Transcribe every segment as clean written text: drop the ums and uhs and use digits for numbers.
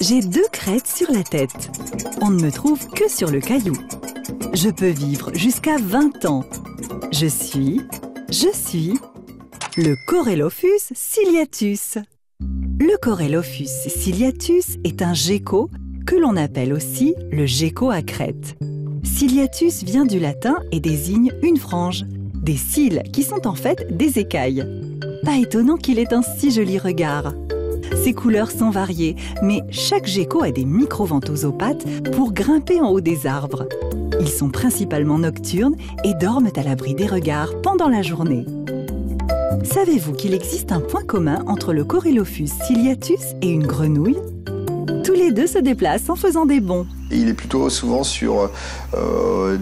J'ai 2 crêtes sur la tête. On ne me trouve que sur le caillou. Je peux vivre jusqu'à 20 ans. Je suis le Corelophus ciliatus. Le Corelophus ciliatus est un gecko que l'on appelle aussi le gecko à crête. Ciliatus vient du latin et désigne une frange, des cils qui sont en fait des écailles. Pas étonnant qu'il ait un si joli regard. Ses couleurs sont variées, mais chaque gecko a des micro-ventouses aux pattes pour grimper en haut des arbres. Ils sont principalement nocturnes et dorment à l'abri des regards pendant la journée. Savez-vous qu'il existe un point commun entre le Corelophus ciliatus et une grenouille? Tous les deux se déplacent en faisant des bonds. Il est plutôt souvent sur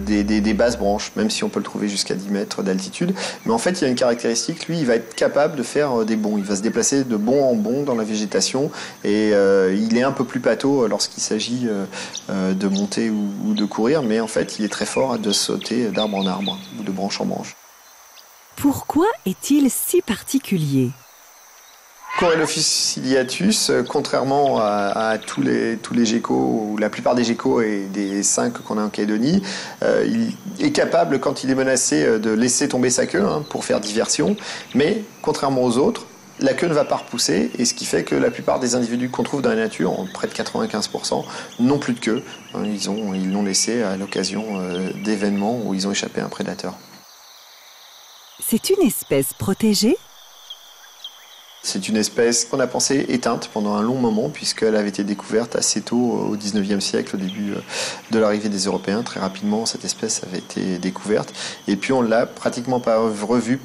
des basses branches, même si on peut le trouver jusqu'à 10 mètres d'altitude. Mais en fait, il y a une caractéristique, lui, il va être capable de faire des bonds. Il va se déplacer de bond en bond dans la végétation et il est un peu plus pâteau lorsqu'il s'agit de monter ou de courir, mais en fait, il est très fort de sauter d'arbre en arbre ou de branche en branche. Pourquoi est-il si particulier ? Corelophus ciliatus, contrairement à tous les geckos, ou la plupart des geckos et des 5 qu'on a en Calédonie, il est capable, quand il est menacé, de laisser tomber sa queue pour faire diversion. Mais, contrairement aux autres, la queue ne va pas repousser, et ce qui fait que la plupart des individus qu'on trouve dans la nature, près de 95%, n'ont plus de queue. Ils l'ont laissé à l'occasion d'événements où ils ont échappé à un prédateur. C'est une espèce protégée ? C'est une espèce qu'on a pensé éteinte pendant un long moment puisqu'elle avait été découverte assez tôt au 19e siècle, au début de l'arrivée des Européens. Très rapidement, cette espèce avait été découverte. Et puis on ne l'a pratiquement pas revue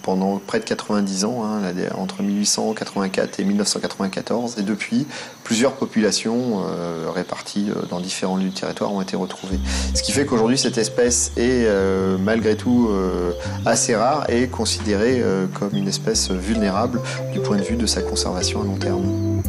pendant près de 90 ans, entre 1884 et 1994. Et depuis, plusieurs populations réparties dans différents lieux du territoire ont été retrouvées. Ce qui fait qu'aujourd'hui, cette espèce est malgré tout assez rare et considérée comme une espèce vulnérable du point de vue de sa conservation à long terme.